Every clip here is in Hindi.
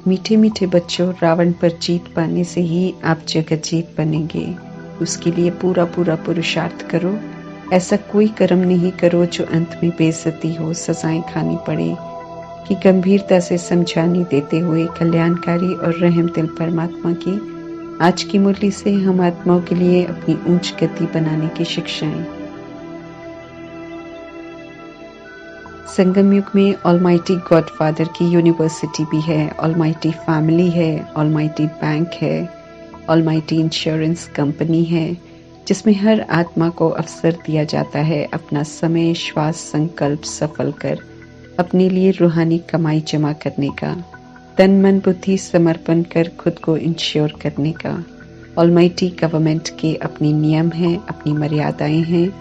मीठे मीठे बच्चों, रावण पर जीत पाने से ही आप जगजीत बनेंगे। उसके लिए पूरा पूरा पुरुषार्थ करो। ऐसा कोई कर्म नहीं करो जो अंत में बेइज्जती हो, सजाएं खानी पड़े। कि गंभीरता से समझानी देते हुए कल्याणकारी और रहम दिल परमात्मा की आज की मुरली से हम आत्माओं के लिए अपनी ऊंच गति बनाने की शिक्षाएं। संगम युग में ऑलमाइटी गॉडफादर की यूनिवर्सिटी भी है, ऑलमाइटी फैमिली है, ऑलमाइटी बैंक है, ऑलमाइटी इंश्योरेंस कंपनी है, जिसमें हर आत्मा को अवसर दिया जाता है अपना समय, श्वास, संकल्प सफल कर अपने लिए रूहानी कमाई जमा करने का, तन मन बुद्धि समर्पण कर खुद को इंश्योर करने का। ऑलमाइटी गवर्नमेंट के अपने नियम हैं, अपनी मर्यादाएं हैं,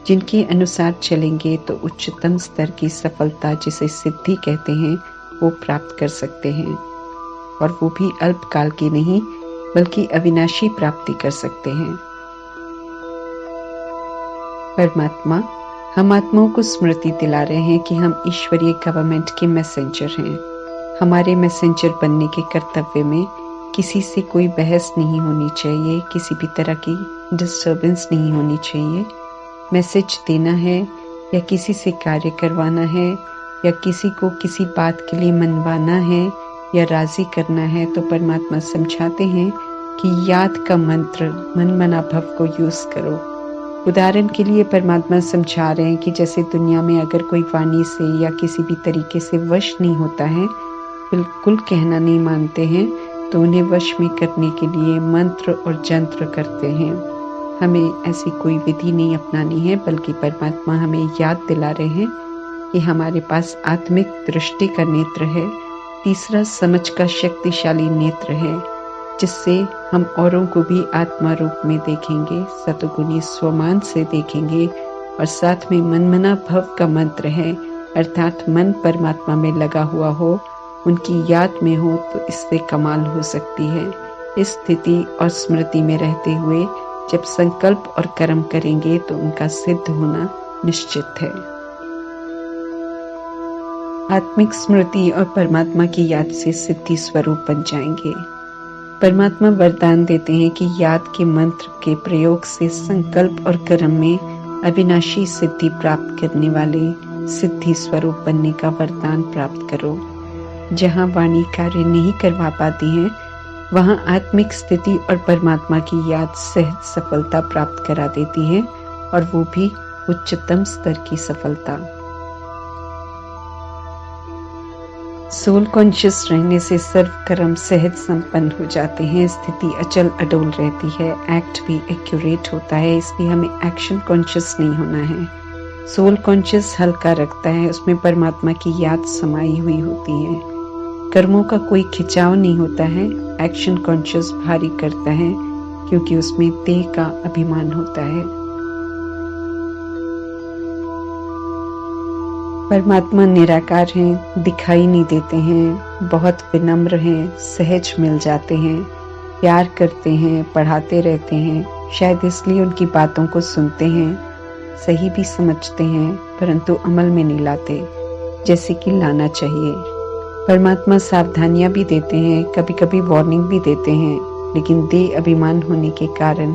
जिनके अनुसार चलेंगे तो उच्चतम स्तर की सफलता, जिसे सिद्धि कहते हैं, वो प्राप्त कर सकते हैं। और वो भी अल्पकाल की नहीं बल्कि अविनाशी प्राप्ति कर सकते हैं। परमात्मा हम आत्माओं को स्मृति दिला रहे हैं कि हम ईश्वरीय गवर्नमेंट के मैसेंजर हैं। हमारे मैसेंजर बनने के कर्तव्य में किसी से कोई बहस नहीं होनी चाहिए, किसी भी तरह की डिस्टर्बेंस नहीं होनी चाहिए। मैसेज देना है या किसी से कार्य करवाना है या किसी को किसी बात के लिए मनवाना है या राजी करना है, तो परमात्मा समझाते हैं कि याद का मंत्र मन मना भव को यूज करो। उदाहरण के लिए परमात्मा समझा रहे हैं कि जैसे दुनिया में अगर कोई वाणी से या किसी भी तरीके से वश नहीं होता है, बिल्कुल कहना नहीं मानते हैं, तो उन्हें वश में करने के लिए मंत्र और जंत्र करते हैं। हमें ऐसी कोई विधि नहीं अपनानी है, बल्कि परमात्मा हमें याद दिला रहे हैं कि हमारे पास आत्मिक दृष्टि का नेत्र है, तीसरा समझ का शक्तिशाली नेत्र है, जिससे हम औरों को भी आत्मा रूप में देखेंगे, सतगुणी स्वमान से देखेंगे। और साथ में मनमना भव का मंत्र है, अर्थात मन परमात्मा में लगा हुआ हो, उनकी याद में हो, तो इससे कमाल हो सकती है। इस स्थिति और स्मृति में रहते हुए जब संकल्प और कर्म करेंगे तो उनका सिद्ध होना निश्चित है। आत्मिक स्मृति और परमात्मा की याद से सिद्धि स्वरूप बन जाएंगे। परमात्मा वरदान देते हैं कि याद के मंत्र के प्रयोग से संकल्प और कर्म में अविनाशी सिद्धि प्राप्त करने वाले सिद्धि स्वरूप बनने का वरदान प्राप्त करो। जहाँ वाणी कार्य नहीं करवा पाती है, वहाँ आत्मिक स्थिति और परमात्मा की याद सहज सफलता प्राप्त करा देती है, और वो भी उच्चतम स्तर की सफलता। सोल कॉन्शियस रहने से सर्व कर्म सहज संपन्न हो जाते हैं, स्थिति अचल अडोल रहती है, एक्ट भी एक्यूरेट होता है। इसलिए हमें एक्शन कॉन्शियस नहीं होना है। सोल कॉन्शियस हल्का रखता है, उसमें परमात्मा की याद समाई हुई होती है, कर्मों का कोई खिंचाव नहीं होता है। एक्शन कॉन्शियस भारी करता है, क्योंकि उसमें देह का अभिमान होता है। परमात्मा निराकार हैं, दिखाई नहीं देते हैं, बहुत विनम्र हैं, सहज मिल जाते हैं, प्यार करते हैं, पढ़ाते रहते हैं। शायद इसलिए उनकी बातों को सुनते हैं, सही भी समझते हैं, परंतु अमल में नहीं लाते जैसे कि लाना चाहिए। परमात्मा सावधानियां भी देते हैं, कभी कभी वार्निंग भी देते हैं, लेकिन देह अभिमान होने के कारण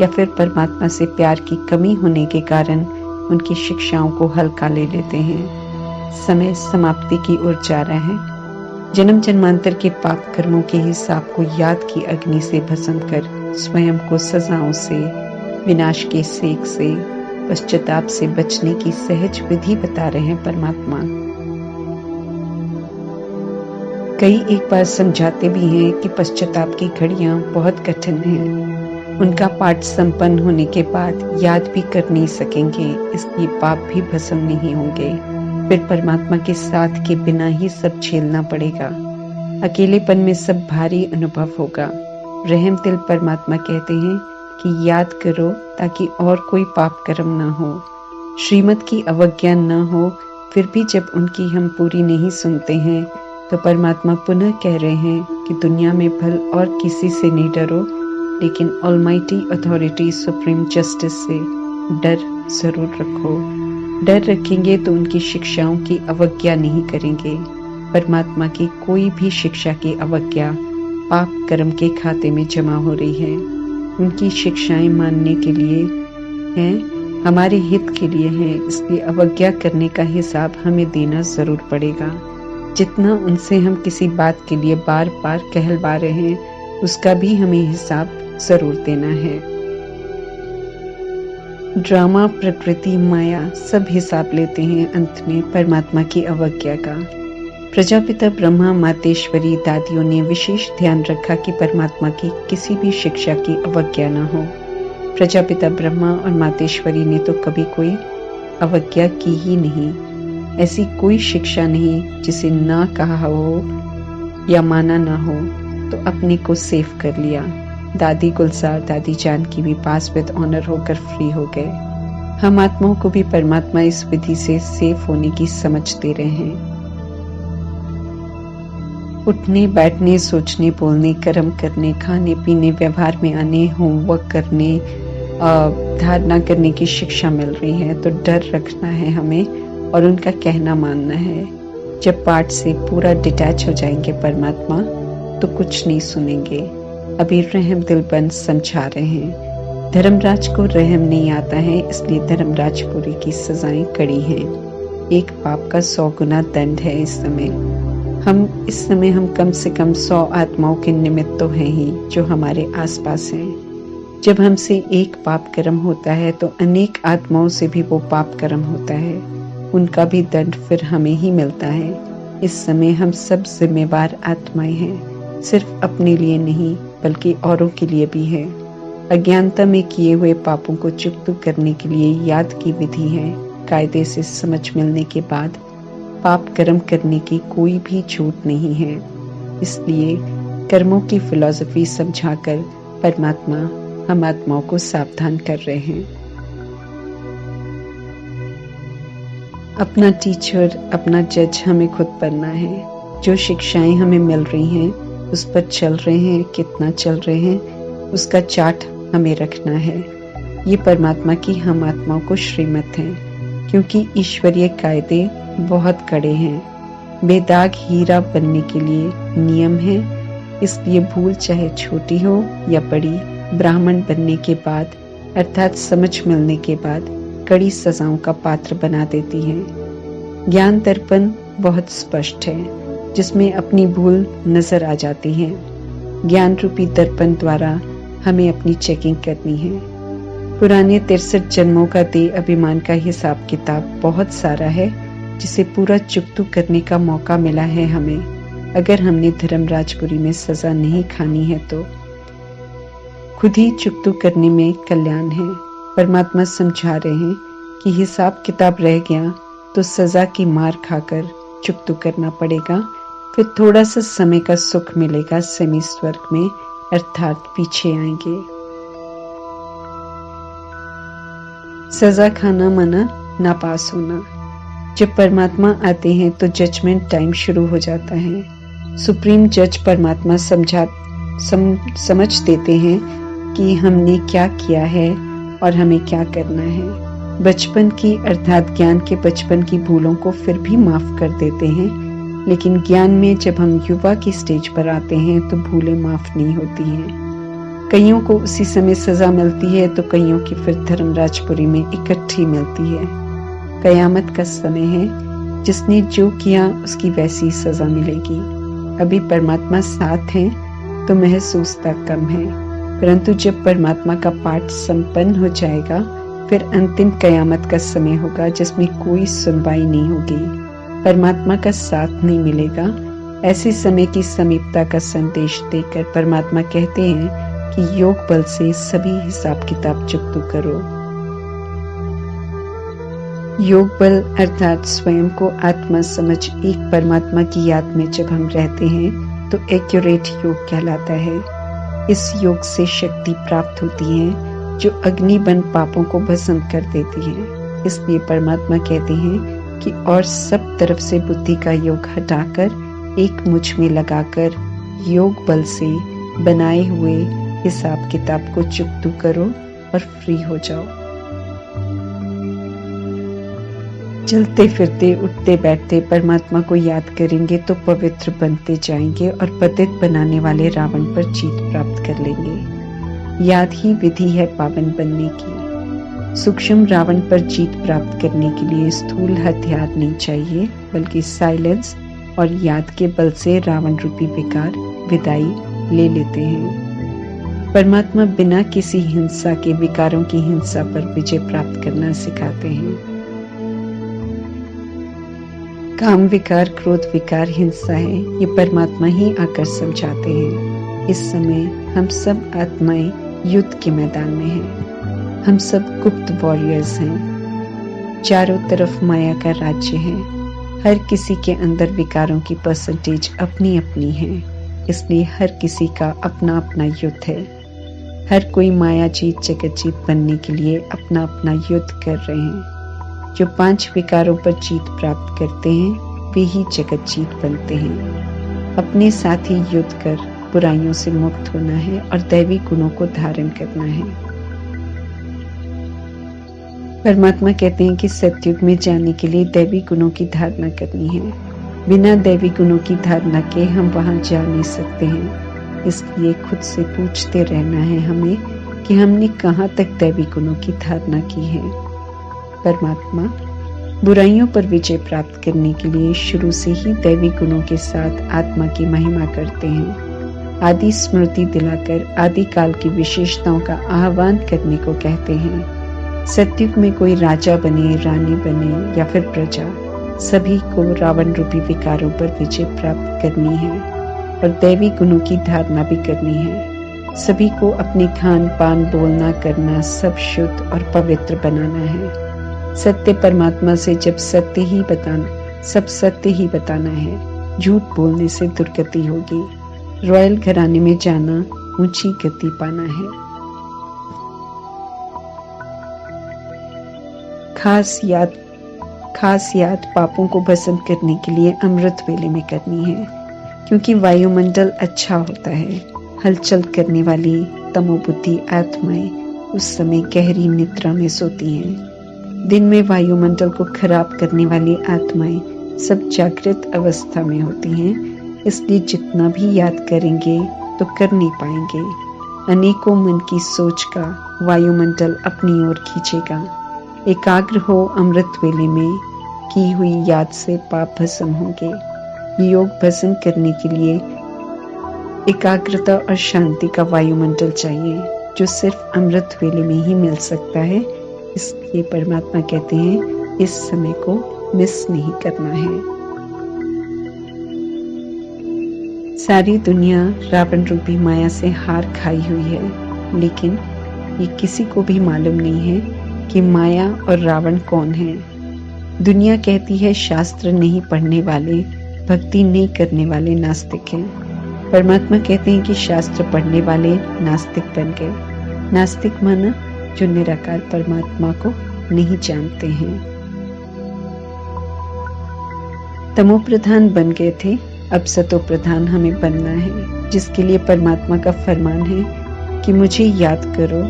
या फिर परमात्मा से प्यार की कमी होने के कारण उनकी शिक्षाओं को हल्का ले लेते हैं। समय समाप्ति की ओर जा रहा है। जन्म जन्मांतर के पाप कर्मों के हिसाब को याद की अग्नि से भस्म कर स्वयं को सजाओं से, विनाश के सेक से, पश्चाताप से बचने की सहज विधि बता रहे हैं परमात्मा। कई एक बार समझाते भी हैं कि पश्चाताप की घड़ियां बहुत कठिन हैं। उनका पाठ संपन्न होने के बाद याद भी कर नहीं सकेंगे, इसलिए पाप भी भस्म नहीं होंगे। फिर परमात्मा के साथ के बिना ही सब झेलना पड़ेगा। अकेलेपन में सब भारी अनुभव होगा। रहम दिल परमात्मा कहते हैं कि याद करो ताकि और कोई पाप कर्म न हो, श्रीमत की अवज्ञा न हो। फिर भी जब उनकी हम पूरी नहीं सुनते हैं, तो परमात्मा पुनः कह रहे हैं कि दुनिया में भल और किसी से नहीं डरो, लेकिन ऑलमाइटी अथॉरिटी सुप्रीम जस्टिस से डर जरूर रखो। डर रखेंगे तो उनकी शिक्षाओं की अवज्ञा नहीं करेंगे। परमात्मा की कोई भी शिक्षा की अवज्ञा पाप कर्म के खाते में जमा हो रही है। उनकी शिक्षाएं मानने के लिए हैं, हमारे हित के लिए हैं, इसलिए अवज्ञा करने का हिसाब हमें देना जरूर पड़ेगा। जितना उनसे हम किसी बात के लिए बार बार कहलवा रहे हैं, उसका भी हमें हिसाब जरूर देना है। ड्रामा, प्रकृति, माया सब हिसाब लेते हैं अंत में परमात्मा की अवज्ञा का। प्रजापिता ब्रह्मा, मातेश्वरी, दादियों ने विशेष ध्यान रखा कि परमात्मा की किसी भी शिक्षा की अवज्ञा न हो। प्रजापिता ब्रह्मा और मातेश्वरी ने तो कभी कोई अवज्ञा की ही नहीं। ऐसी कोई शिक्षा नहीं जिसे ना कहा हो या माना ना हो तो अपने को सेफ कर लिया। दादी गुलजार, दादी जानकी भी पास विद ऑनर होकर फ्री हो गए। हम आत्माओं को भी परमात्मा इस विधि से सेफ होने की समझ दे रहे हैं। उठने, बैठने, सोचने, बोलने, कर्म करने, खाने पीने, व्यवहार में आने, होमवर्क करने, धारणा करने की शिक्षा मिल रही है, तो डर रखना है हमें और उनका कहना मानना है। जब पाठ से पूरा डिटैच हो जाएंगे परमात्मा तो कुछ नहीं सुनेंगे। अभी रहम दिलबंद समझा रहे हैं। धर्मराज को रहम नहीं आता है, इसलिए धर्मराजपुरी की सजाएं कड़ी हैं। एक पाप का 100 गुना दंड है। इस समय हम कम से कम 100 आत्माओं के निमित्त तो हैं ही जो हमारे आसपास हैं। जब हमसे एक पाप कर्म होता है तो अनेक आत्माओं से भी वो पाप कर्म होता है, उनका भी दंड फिर हमें ही मिलता है। इस समय हम सब जिम्मेवार आत्माएं हैं, सिर्फ अपने लिए नहीं बल्कि औरों के लिए भी है। अज्ञानता में किए हुए पापों को चुकता करने के लिए याद की विधि है। कायदे से समझ मिलने के बाद पाप कर्म करने की कोई भी छूट नहीं है। इसलिए कर्मों की फिलॉसफी समझाकर परमात्मा हम आत्माओं को सावधान कर रहे हैं। अपना टीचर, अपना जज हमें खुद बनना है। जो शिक्षाएं हमें मिल रही हैं उस पर चल रहे हैं, कितना चल रहे हैं उसका चार्ट हमें रखना है। ये परमात्मा की हम आत्माओं को श्रीमत है, क्योंकि ईश्वरीय कायदे बहुत कड़े हैं। बेदाग हीरा बनने के लिए नियम है, इसलिए भूल चाहे छोटी हो या बड़ी, ब्राह्मण बनने के बाद अर्थात समझ मिलने के बाद कड़ी सजाओं का पात्र बना देती है। ज्ञान दर्पण बहुत स्पष्ट है, जिसमें अपनी भूल नजर आ जाती है। ज्ञान रूपी दर्पण द्वारा हमें अपनी चेकिंग करनी है। पुराने 63 जन्मों का देह अभिमान का हिसाब किताब बहुत सारा है, जिसे पूरा चुकतू करने का मौका मिला है हमें। अगर हमने धर्मराजपुरी में सजा नहीं खानी है तो खुद ही चुकतू करने में कल्याण है। परमात्मा समझा रहे हैं कि हिसाब किताब रह गया तो सजा की मार खाकर चुकतू करना पड़ेगा, फिर थोड़ा सा समय का सुख मिलेगा सेमी स्वर्ग में, अर्थात पीछे आएंगे। सजा खाना मना, नापास होना। जब परमात्मा आते हैं तो जजमेंट टाइम शुरू हो जाता है। सुप्रीम जज परमात्मा समझ देते हैं कि हमने क्या किया है और हमें क्या करना है। बचपन की अर्थात ज्ञान के बचपन की भूलों को फिर भी माफ कर देते हैं, लेकिन ज्ञान में जब हम युवा की स्टेज पर आते हैं तो भूलें माफ नहीं होती हैं। कईयों को उसी समय सजा मिलती है तो कईयों की फिर धर्मराजपुरी में इकट्ठी मिलती है। कयामत का समय है, जिसने जो किया उसकी वैसी सजा मिलेगी। अभी परमात्मा साथ है तो महसूसता कम है, परंतु जब परमात्मा का पाठ संपन्न हो जाएगा फिर अंतिम कयामत का समय होगा, जिसमें कोई सुनवाई नहीं होगी, परमात्मा का साथ नहीं मिलेगा। ऐसे समय की समीपता का संदेश देकर परमात्मा कहते हैं कि योग बल से सभी हिसाब किताब चुकतू करो। योग बल अर्थात स्वयं को आत्मा समझ एक परमात्मा की याद में जब हम रहते हैं तो एक्यूरेट योग कहलाता है। इस योग से शक्ति प्राप्त होती है जो अग्नि बन पापों को भस्म कर देती है। इसलिए परमात्मा कहते हैं कि और सब तरफ से बुद्धि का योग हटाकर एक मुझ में लगाकर योग बल से बनाए हुए हिसाब किताब को चुकतू करो और फ्री हो जाओ। चलते फिरते उठते बैठते परमात्मा को याद करेंगे तो पवित्र बनते जाएंगे और पतित बनाने वाले रावण पर जीत प्राप्त कर लेंगे। याद ही विधि है पावन बनने की। सूक्ष्म रावण पर जीत प्राप्त करने के लिए स्थूल हथियार नहीं चाहिए, बल्कि साइलेंस और याद के बल से रावण रूपी विकार विदाई ले लेते हैं। परमात्मा बिना किसी हिंसा के विकारों की हिंसा पर विजय प्राप्त करना सिखाते हैं। काम विकार, क्रोध विकार हिंसा है, ये परमात्मा ही आकर समझाते हैं। इस समय हम सब आत्माएं युद्ध के मैदान में हैं। हम सब गुप्त वॉरियर्स हैं। चारों तरफ माया का राज्य है। हर किसी के अंदर विकारों की परसेंटेज अपनी अपनी है, इसलिए हर किसी का अपना अपना युद्ध है। हर कोई माया जीत जगत जीत बनने के लिए अपना अपना युद्ध कर रहे हैं। जो 5 विकारों पर जीत प्राप्त करते हैं वे ही जगत जीत बनते हैं। अपने साथ ही युद्ध कर बुराइयों से मुक्त होना है और दैवी गुणों को धारण करना है। परमात्मा कहते हैं कि सतयुग में जाने के लिए दैवी गुणों की धारणा करनी है। बिना दैवी गुणों की धारणा के हम वहां जा नहीं सकते हैं। इसलिए खुद से पूछते रहना है हमें कि हमने कहाँ तक दैवी गुणों की धारणा की है। परमात्मा बुराइयों पर विजय प्राप्त करने के लिए शुरू से ही दैवी गुणों के साथ आत्मा की महिमा करते हैं। आदि स्मृति दिलाकर आदि काल की विशेषताओं का आह्वान करने को कहते हैं। सतयुग में कोई राजा बने, रानी बने या फिर प्रजा, सभी को रावण रूपी विकारों पर विजय प्राप्त करनी है और दैवी गुणों की धारणा भी करनी है। सभी को अपने खान पान बोलना करना सब शुद्ध और पवित्र बनाना है। सत्य परमात्मा से जब सत्य ही बताना, सब सत्य ही बताना है। झूठ बोलने से दुर्गति होगी। रॉयल घराने में जाना ऊंची गति पाना है। खास याद पापों को भस्म करने के लिए अमृत वेले में करनी है, क्योंकि वायुमंडल अच्छा होता है। हलचल करने वाली तमोबुद्धि आत्माएं उस समय गहरी निद्रा में सोती हैं। दिन में वायुमंडल को खराब करने वाली आत्माएं सब जागृत अवस्था में होती हैं। इसलिए जितना भी याद करेंगे तो कर नहीं पाएंगे। अनेकों मन की सोच का वायुमंडल अपनी ओर खींचेगा। एकाग्र हो अमृत वेले में की हुई याद से पाप भस्म होंगे। योग भस्म करने के लिए एकाग्रता और शांति का वायुमंडल चाहिए, जो सिर्फ अमृत वेले में ही मिल सकता है। इसलिए परमात्मा कहते हैं इस समय को मिस नहीं करना है। सारी दुनिया रावण रूपी माया से हार खाई हुई है, लेकिन ये किसी को भी मालूम नहीं है कि माया और रावण कौन है। दुनिया कहती है शास्त्र नहीं पढ़ने वाले, भक्ति नहीं करने वाले नास्तिक हैं। परमात्मा कहते हैं कि शास्त्र पढ़ने वाले नास्तिक बन गए। नास्तिक माना जो निराकार परमात्मा को नहीं जानते हैं। तमो प्रधान बन गए थे, अब सतो प्रधान हमें बनना है, जिसके लिए परमात्मा का फरमान है कि मुझे याद करो,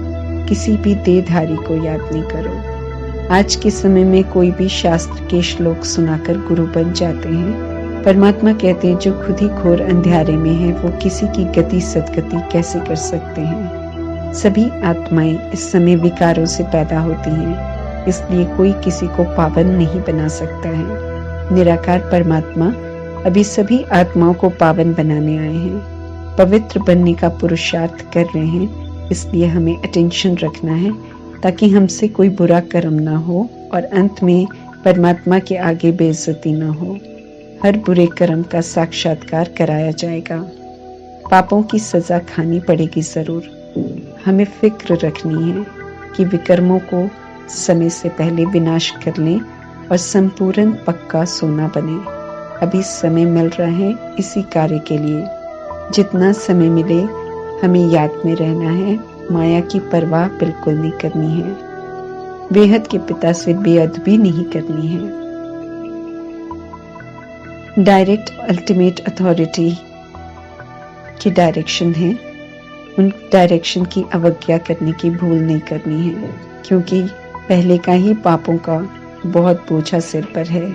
किसी भी देहधारी को याद नहीं करो। आज के समय में कोई भी शास्त्र के श्लोक सुनाकर गुरु बन जाते हैं। परमात्मा कहते हैं जो खुद ही घोर अंधेरे में है वो किसी की गति सदगति कैसे कर सकते हैं। सभी आत्माएं इस समय विकारों से पैदा होती हैं, इसलिए कोई किसी को पावन नहीं बना सकता है। निराकार परमात्मा अभी सभी आत्माओं को पावन बनाने आए हैं, पवित्र बनने का पुरुषार्थ कर रहे हैं। इसलिए हमें अटेंशन रखना है ताकि हमसे कोई बुरा कर्म ना हो और अंत में परमात्मा के आगे बेइज्जती ना हो। हर बुरे कर्म का साक्षात्कार कराया जाएगा। पापों की सजा खानी पड़ेगी जरूर। हमें फिक्र रखनी है कि विकर्मों को समय से पहले विनाश कर लें और संपूर्ण पक्का सोना बने। अभी समय मिल रहा है इसी कार्य के लिए। जितना समय मिले हमें याद में रहना है, माया की परवाह बिल्कुल नहीं करनी है, बेहद के पिता से बेअदबी नहीं करनी है। डायरेक्ट अल्टीमेट अथॉरिटी की डायरेक्शन है, उन डायरेक्शन की अवज्ञा करने की भूल नहीं करनी है, क्योंकि पहले का ही पापों का बहुत बोझा सिर पर है,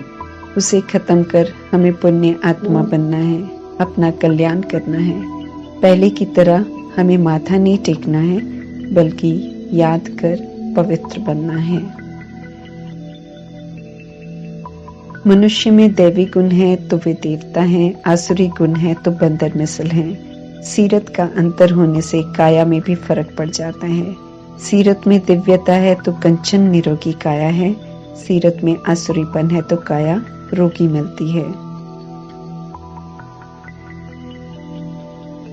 उसे खत्म कर हमें पुण्य आत्मा बनना है, अपना कल्याण करना है। पहले की तरह हमें माथा नहीं टेकना है, बल्कि याद कर पवित्र बनना है। मनुष्य में दैवी गुण है तो वे देवता हैं, आसुरी गुण है तो बंदर नस्ल हैं। सीरत का अंतर होने से काया में भी फर्क पड़ जाता है। सीरत में दिव्यता है तो कंचन निरोगी काया है, सीरत में आसुरीपन है तो काया रोगी मिलती है।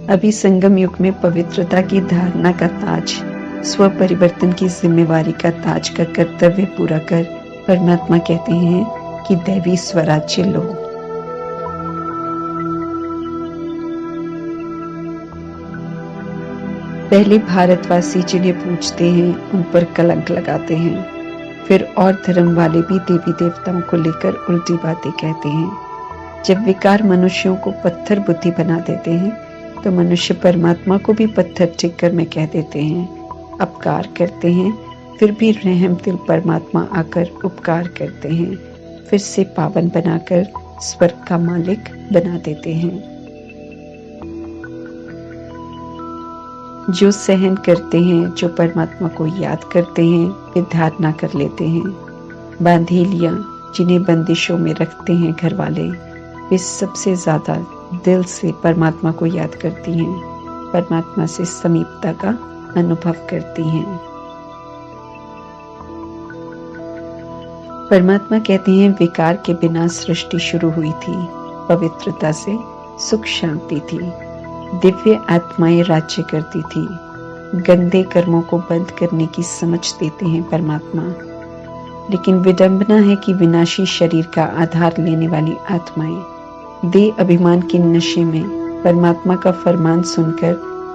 अभी संगम युग में पवित्रता की धारणा का ताज, स्व परिवर्तन की जिम्मेवारी का ताज का कर्तव्य पूरा कर परमात्मा कहते हैं कि दैवी स्वराज्य लो। पहले भारतवासी जिन्हें पूजते हैं उन पर कलंक लगाते हैं, फिर और धर्म वाले भी देवी देवताओं को लेकर उल्टी बातें कहते हैं। जब विकार मनुष्यों को पत्थर बुद्धि बना देते हैं तो मनुष्य परमात्मा को भी पत्थर टिक्कर में कह देते हैं, अपकार करते हैं। फिर भी रहम दिल परमात्मा आकर उपकार करते हैं, फिर से पावन बनाकर स्वर्ग का मालिक बना देते हैं। जो सहन करते हैं, जो परमात्मा को याद करते हैं, वे धारणा कर लेते हैं। बांधेलियां जिन्हें बंदिशों में रखते हैं घर वाले, वे सबसे ज्यादा दिल से परमात्मा को याद करती हैं, परमात्मा से समीपता का अनुभव करती हैं। परमात्मा कहते हैं विकार के बिना सृष्टि शुरू हुई थी, पवित्रता से सुख शांति थी, दिव्य आत्माएं राज्य करती थी। गंदे कर्मों को बंद करने की समझ देते हैं परमात्मा। लेकिन विडंबना है कि विनाशी शरीर का आधार लेने वाली आत्माएं देह अभिमान के नशे में परमात्मा का फरमान सुनकर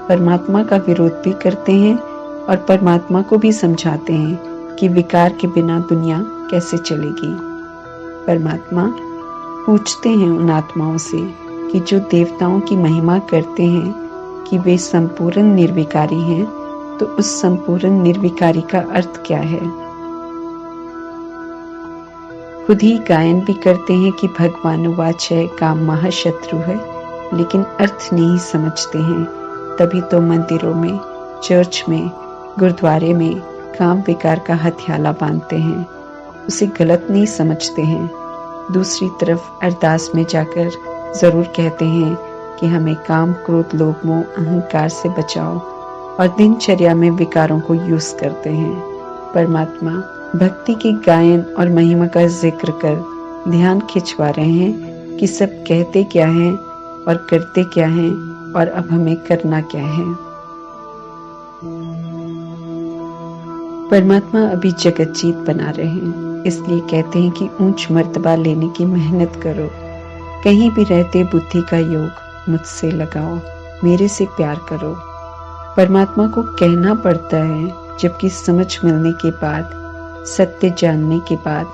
परमात्मा का विरोध भी करते हैं और परमात्मा को भी समझाते हैं कि विकार के बिना दुनिया कैसे चलेगी। परमात्मा पूछते हैं उन आत्माओं से कि जो देवताओं की महिमा करते हैं कि वे संपूर्ण निर्विकारी हैं, तो उस संपूर्ण निर्विकारी का अर्थ क्या है। खुद ही गायन भी करते हैं कि भगवान वाच है, काम महाशत्रु है, लेकिन अर्थ नहीं समझते हैं। तभी तो मंदिरों में, चर्च में, गुरुद्वारे में काम विकार का हथियाला बांधते हैं, उसे गलत नहीं समझते हैं। दूसरी तरफ अरदास में जाकर जरूर कहते हैं कि हमें काम, क्रोध, लोभ, मोह, अहंकार से बचाओ, और दिनचर्या में विकारों को यूज करते हैं। परमात्मा भक्ति के गायन और महिमा का जिक्र कर ध्यान खिंचवा रहे हैं कि सब कहते क्या हैं और करते क्या हैं और अब हमें करना क्या है। परमात्मा अभी जगत जीत बना रहे हैं, इसलिए कहते हैं कि ऊंच मर्तबा लेने की मेहनत करो। कहीं भी रहते बुद्धि का योग मुझसे लगाओ, मेरे से प्यार करो। परमात्मा को कहना पड़ता है, जबकि समझ मिलने के बाद, सत्य जानने के बाद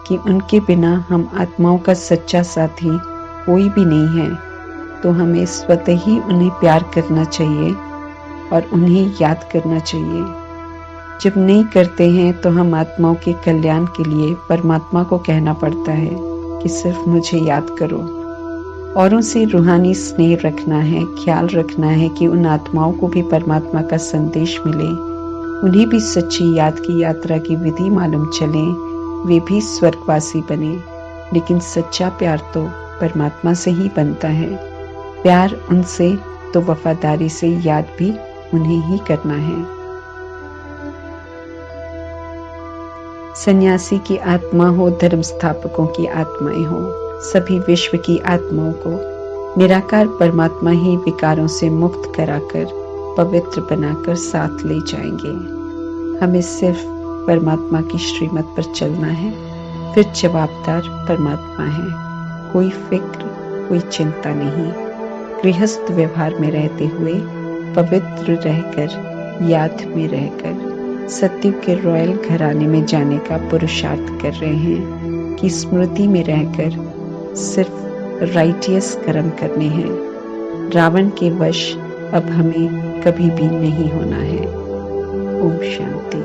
कि उनके बिना हम आत्माओं का सच्चा साथी कोई भी नहीं है, तो हमें स्वतः ही उन्हें प्यार करना चाहिए और उन्हें याद करना चाहिए। जब नहीं करते हैं तो हम आत्माओं के कल्याण के लिए परमात्मा को कहना पड़ता है कि सिर्फ मुझे याद करो। औरों से रूहानी स्नेह रखना है, ख्याल रखना है कि उन आत्माओं को भी परमात्मा का संदेश मिले, उन्हें भी सच्ची याद की यात्रा की विधि मालूम चले, वे भी स्वर्गवासी बने। लेकिन सच्चा प्यार तो परमात्मा से ही बनता है। प्यार उनसे तो वफादारी से याद भी उन्हें ही करना है। सन्यासी की आत्मा हो, धर्म स्थापकों की आत्माएं हो, सभी विश्व की आत्माओं को निराकार परमात्मा ही विकारों से मुक्त कराकर पवित्र बनाकर साथ ले जाएंगे। हमें सिर्फ परमात्मा की श्रीमत पर चलना है, फिर जवाबदार परमात्मा है। कोई फिक्र, कोई चिंता नहीं। गृहस्थ व्यवहार में रहते हुए पवित्र रहकर, याद में रहकर सत्युग के रॉयल घराने में जाने का पुरुषार्थ कर रहे हैं कि स्मृति में रहकर सिर्फ राइटियस कर्म करने हैं। रावण के वश अब हमें कभी भी नहीं होना है। ओम शांति।